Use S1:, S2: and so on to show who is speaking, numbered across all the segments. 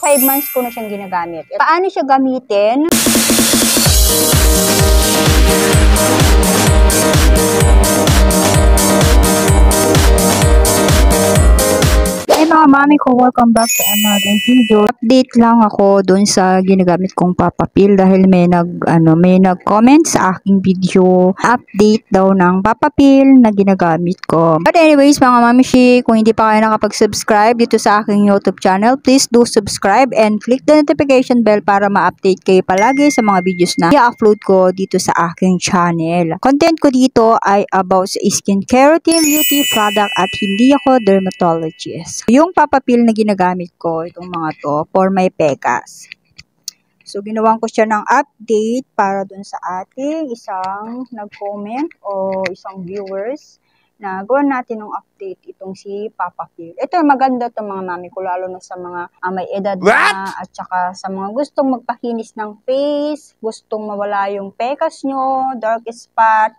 S1: 5 months ko na siyang ginagamit. Paano siya gamitin? Hey mga mami ko, welcome back to another video. Update lang ako dun sa ginagamit kong papapil dahil may nag-comment sa aking video. Update daw ng papapil na ginagamit ko. But anyways mga mami shi, kung hindi pa kayo nakapag-subscribe dito sa aking YouTube channel, please do subscribe and click the notification bell para ma-update kayo palagi sa mga videos na i-upload ko dito sa aking channel. Content ko dito ay about sa skincare routine, beauty product at hindi ako dermatologist. Yung papapil na ginagamit ko, itong mga to, for my pekas. So, ginawan ko siya ng update para dun sa ating isang nag-comment o isang viewers na gawan natin ng update itong si papapil. Ito, maganda itong mga mami ko, lalo na sa mga may edad na at saka sa mga gustong magpakinis ng face, gustong mawala yung pekas nyo, dark spot,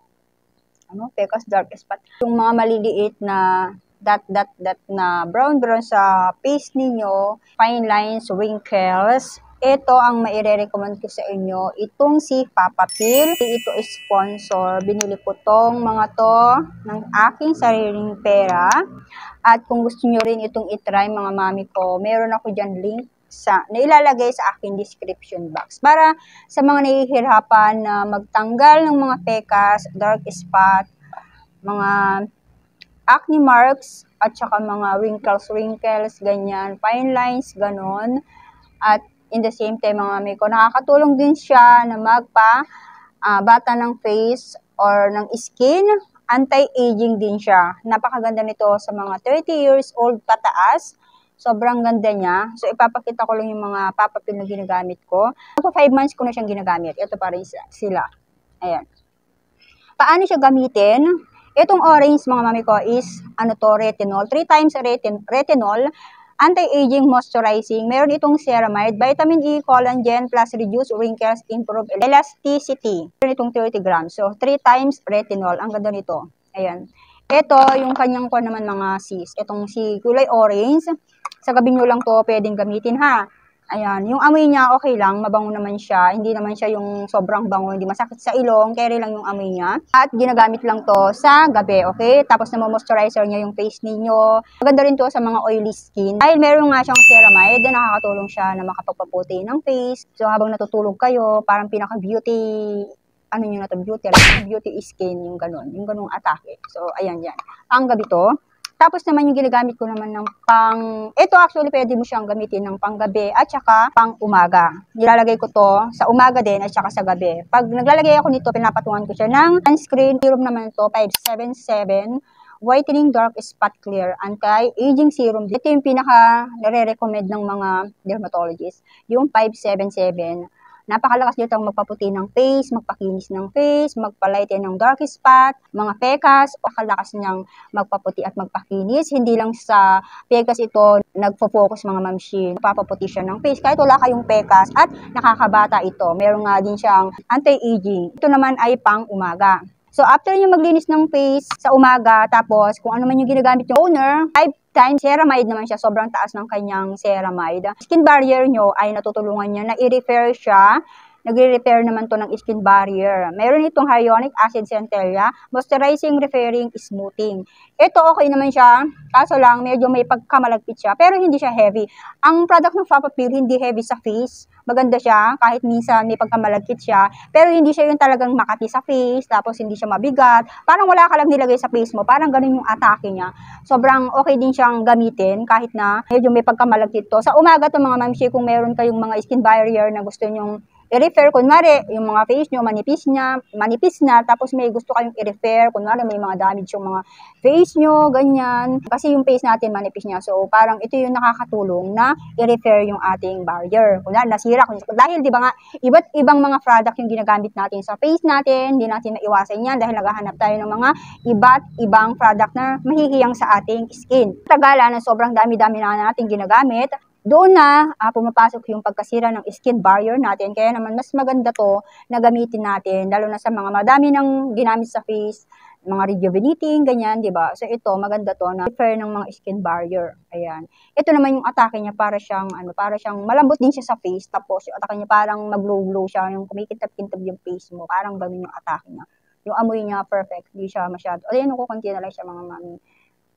S1: pekas, dark spot, yung mga maliliit na dot na brown sa face ninyo, fine lines, wrinkles. Ito ang maire-recommend ko sa inyo, itong si Papapil. Ito is sponsor. Binili ko tong mga to ng aking sariling pera. At kung gusto nyo rin itong itry mga mami ko, meron ako dyan link na ilalagay sa aking description box. Para sa mga nahihirapan na magtanggal ng mga pekas, dark spot, mga acne marks, at saka mga wrinkles, ganyan, fine lines, ganon. At in the same time, mga mami ko, nakakatulong din siya na bata ng face or ng skin. Anti-aging din siya. Napakaganda nito sa mga 30 years old pataas. Sobrang ganda niya. So, ipapakita ko lang yung mga papapil na ginagamit ko. 5 months ko na siyang ginagamit. Ito pa rin sila. Ayan. Paano siya gamitin? Itong orange, mga mami ko, is retinol. 3 times retinol, anti-aging, moisturizing. Meron itong ceramide, vitamin E, collagen, plus reduce wrinkles, improve elasticity. Meron itong 30 grams. So, 3 times retinol. Ang ganda nito. Ayan. Ito, yung kanyang naman mga sis. Itong si kulay orange. Sa gabi nyo lang to pwedeng gamitin ha. Ayan, yung amoy niya okay lang, mabango naman siya. Hindi naman siya yung sobrang bango, hindi masakit sa ilong, carry lang yung amoy niya. At ginagamit lang to sa gabi, okay? Tapos moisturizer niya yung face ninyo. Maganda rin to sa mga oily skin. Dahil meron nga siyang ceramide, nakakatulong siya na makapagpaputi ng face. So habang natutulog kayo, parang pinaka-beauty, beauty skin, yung ganung atake. So ayan yan. Ang gabi to. Tapos naman yung ginagamit ko naman ng ito actually pwede mo siyang gamitin ng panggabi at saka pang umaga. Nilalagay ko to sa umaga din at saka sa gabi. Pag naglalagay ako nito, pinapatungan ko siya ng sunscreen. Serum naman ito, 577 Whitening Dark Spot Clear Anti-Aging Serum. Ito yung pinaka nare-recommend ng mga dermatologists, yung 577. Napakalakas dito ang magpaputi ng face, magpakinis ng face, magpalighten ng dark spot, mga pekas, napakalakas niyang magpaputi at magpakinis. Hindi lang sa pekas ito nagfo-focus mga mamshi. Papaputi siya ng face kahit wala kayong pekas at nakakabata ito. Meron nga din siyang anti-aging. Ito naman ay pang umaga. So, after nyo maglinis ng face sa umaga, tapos kung ano man yung ginagamit yung toner, 5 times ceramide naman siya. Sobrang taas ng kanyang ceramide. Skin barrier nyo ay natutulungan niya na i-repair siya. Nagre-repair naman to ng skin barrier. Meron itong hyaluronic acid centella, moisturizing, repairing, smoothing. Ito okay naman siya, kaso lang medyo may pagkamalagkit siya, pero hindi siya heavy. Ang product ng Papapil hindi heavy sa face. Maganda siya, kahit minsan may pagkamalagkit siya, pero hindi siya yung talagang makati sa face, tapos hindi siya mabigat. Parang wala ka lang nilagay sa face mo, parang ganun yung atake niya. Sobrang okay din siyang gamitin, kahit na medyo may pagkamalagkit to. Sa umaga to mga mamshi, kung meron kayong mga skin barrier na gusto nyong i-repair, kunwari, yung mga face nyo, manipis na, tapos may gusto kayong i-repair, kunwari, may mga damage yung mga face nyo, ganyan. Kasi yung face natin, manipis niya. So, parang ito yung nakakatulong na i-repair yung ating barrier. Kunwari, nasira. Dahil, di ba nga, iba't ibang mga product yung ginagamit natin sa face natin, hindi natin maiwasan yan dahil naghahanap tayo ng mga iba't ibang product na mahihiyang sa ating skin. Tagala na sobrang dami-dami na natin ginagamit, doon na pumapasok yung pagkasira ng skin barrier natin. Kaya naman mas maganda to na gamitin natin, lalo na sa mga madami ng ginamit sa face mga rejuvenating, ganyan, di ba? So, ito, maganda to na repair ng mga skin barrier. Ayan. Ito naman yung atake niya, para siyang malambot din siya sa face, tapos yung atake niya parang mag-glow-glow siya, yung kumikintab-kintab yung face mo, parang ganun yung atake niya. Yung amoy niya, perfect, hindi siya masyado. Ayan, kukunti na lang siya, mga mami.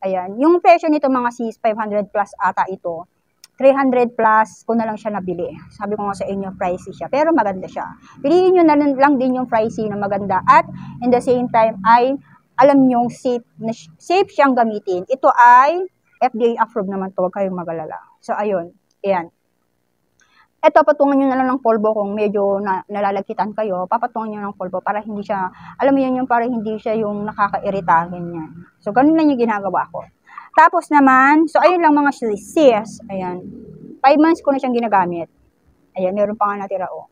S1: Ayan. Yung presyo nito, mga sis, 500 plus ata ito. 300 plus ko na lang siya nabili. Sabi ko nga sa inyo, pricey siya. Pero maganda siya. Piliin nyo na lang din yung pricey na maganda. At in the same time ay alam nyo safe siyang gamitin. Ito ay FDA approved naman to. Huwag kayong magalala. So, ayun. Ayan. Ito, patungan nyo na lang ng polvo kung medyo nalalagkitan kayo. Papatungan nyo ng polvo para hindi siya, alam mo yun, yung para hindi siya yung nakakairita. Ganyan. So, ganun lang yung ginagawa ko. Tapos naman, so ayun lang mga sis. Ayan. 5 months ko na siyang ginagamit. Ayan, meron pa nga natira, oh.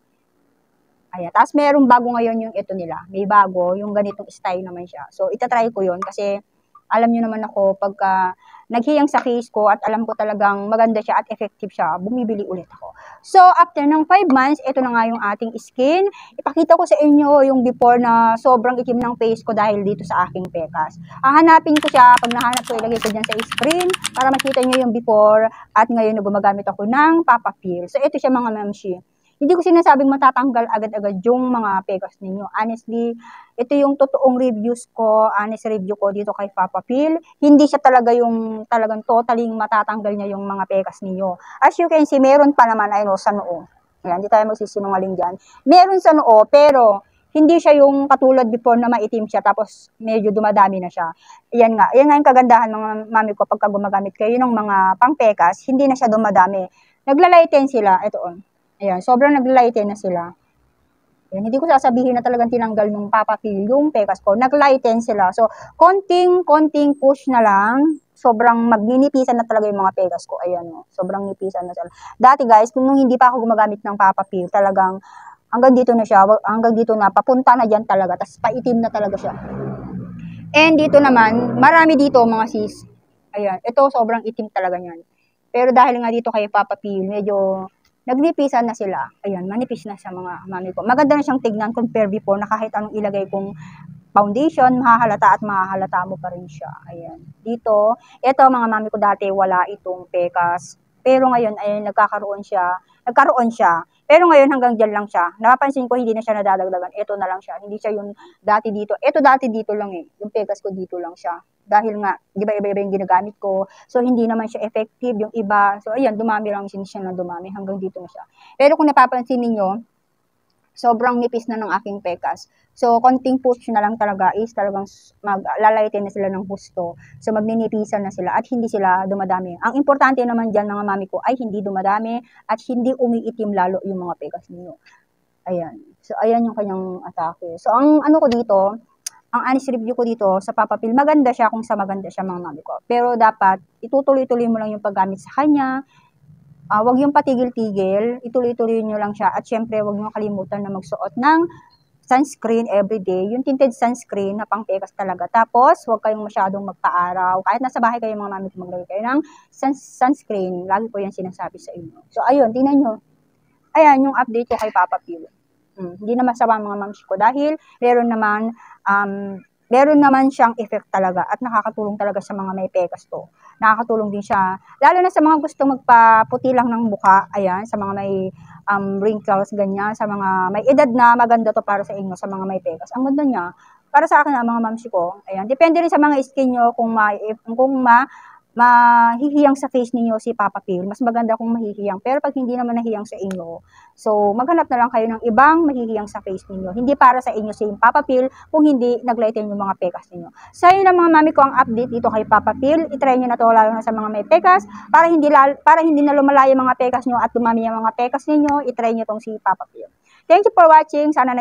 S1: Ayan. Tapos meron bago ngayon yung ito nila. May bago, yung ganitong style naman siya. So, itatry ko yun kasi alam nyo naman ako, pagka naghiyang sa face ko at alam ko talagang maganda siya at effective siya, bumibili ulit ako. So, after ng 5 months, ito na nga yung ating skin. Ipakita ko sa inyo yung before na sobrang itim ng face ko dahil dito sa aking pekas. Hanapin ko siya, pag nahanap ko, ilagay ko dyan sa screen para makita nyo yung before at ngayon na gumagamit ako ng Papa Peel. So, ito siya mga mamshi. Hindi ko sinasabing matatanggal agad-agad yung mga pekas ninyo. Honestly, ito yung totoong reviews ko, honest review ko dito kay Papa Peel. Hindi siya talaga yung talagang totaling matatanggal niya yung mga pekas ninyo. As you can see, meron pa naman sa noo. Ayan, hindi tayo magsisinungaling dyan. Meron sa noo, pero hindi siya yung katulad before na maitim siya tapos medyo dumadami na siya. Ayan nga yung kagandahan mga mami ko pagka gumagamit kayo ng mga pangpekas, hindi na siya dumadami. Naglalighten sila, ito on. Ayan, sobrang naglighten na sila. Ayan, hindi ko sasabihin na talagang tinanggal nung Papa Peel yung pekas ko. Naglighten sila. So, konting push na lang. Sobrang magninipisan na talaga yung mga pekas ko. Ayan, no. Sobrang nipisan na sila. Dati guys, nung hindi pa ako gumagamit ng Papa Peel, talagang hanggang dito na siya. Hanggang dito na, papunta na dyan talaga. Tapos paitim na talaga siya. And dito naman, marami dito mga sis. Ayan, ito sobrang itim talaga yan. Pero dahil nga dito kay Papa Peel, medyo naglipisan na sila. Ayan, manipis na siya mga mami ko. Maganda na siyang tignan compare before na kahit anong ilagay kong foundation, mahahalata at mahahalata mo pa rin siya. Ayan. Dito, ito mga mami ko dati wala itong pekas. Pero ngayon, ayun, nagkaroon siya. Pero ngayon hanggang dyan lang siya. Napapansin ko hindi na siya nadadagdagan. Ito na lang siya. Hindi siya yung dati dito. Ito dati dito lang eh. Yung pekas ko dito lang siya. Dahil nga, di ba iba-iba yung ginagamit ko. So, hindi naman siya effective yung iba. So, ayan, dumami lang siya na dumami. Hanggang dito na siya. Pero kung napapansin ninyo, sobrang nipis na ng aking pekas. So, konting push na lang talaga is talagang maglalighten na sila ng husto. So, magninipisan na sila at hindi sila dumadami. Ang importante naman dyan mga mami ko ay hindi dumadami at hindi umiitim lalo yung mga pekas niyo. Ayan. So, ayan yung kanyang atake. So, ang ano ko dito, ang honest review ko dito sa Papa Peel, maganda siya kung sa maganda siya mga mami ko. Pero dapat, itutuloy-tuloy mo lang yung paggamit sa kanya. Huwag yung patigil-tigil, ituloy-tuloy nyo lang siya. At syempre, huwag nyo kalimutan na magsuot ng sunscreen everyday. Yung tinted sunscreen na pang-pekas talaga. Tapos, huwag kayong masyadong magpa-araw. Kahit nasa bahay kayo mga mami ko, maglagay kayo ng sunscreen. Lagi ko yan sinasabi sa inyo. So, ayun, tingnan nyo. Ayan, yung update ko kay Papa Peel. Hindi na masama mga mams ko dahil meron naman siyang effect talaga at nakakatulong talaga sa mga may pekas to. Nakakatulong din siya, lalo na sa mga gusto magpaputi lang ng mukha, ayan, sa mga may wrinkles, ganyan, sa mga may edad na, maganda to para sa inyo, sa mga may pekas. Ang ganda niya, para sa akin mga mams ko, ayan, depende rin sa mga skin nyo kung mahihiyang sa face ninyo si Papa Peel. Mas maganda kung mahihiyang. Pero pag hindi naman nahiyang sa inyo, so maghanap na lang kayo ng ibang mahihiyang sa face ninyo. Hindi para sa inyo si Papa Peel kung hindi naglighten yung mga pekas ninyo. So yun ang mga mami ko ang update dito kay Papa Peel. I-try nyo na to lalo na sa mga may pekas para hindi na lumalaya mga pekas nyo at dumami yung mga pekas ninyo. I-try nyo tong si Papa Peel. Thank you for watching. Sana